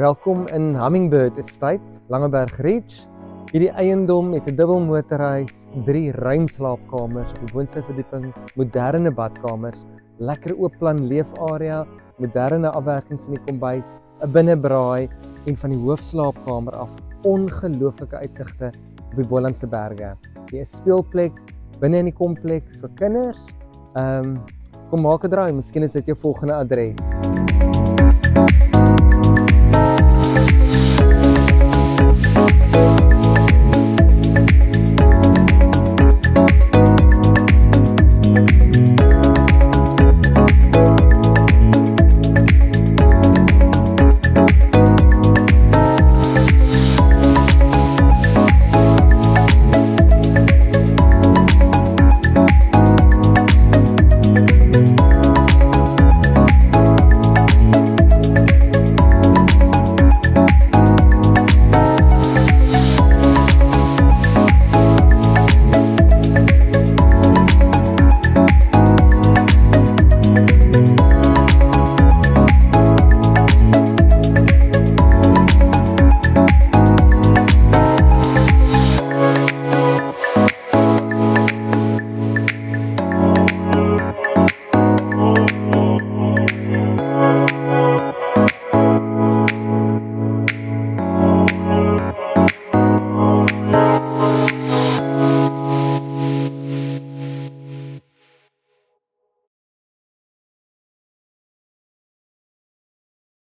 Welkom in Hummingbird Estate, Langeberg Ridge. Hierdie eiendom het 'n dubbel motorhuis, 3 ruim slaapkamers op die boonste verdieping, moderne badkamers, lekker oop plan leefarea, moderne afwerkings in die kombuis, 'n binnebraai en van die hoofslaapkamer af ongelooflike uitsigte op die Bolandse berge. Hier is speelplek binne in die kompleks vir kinders. Kom maak 'n draai, miskien is dit jou volgende adres.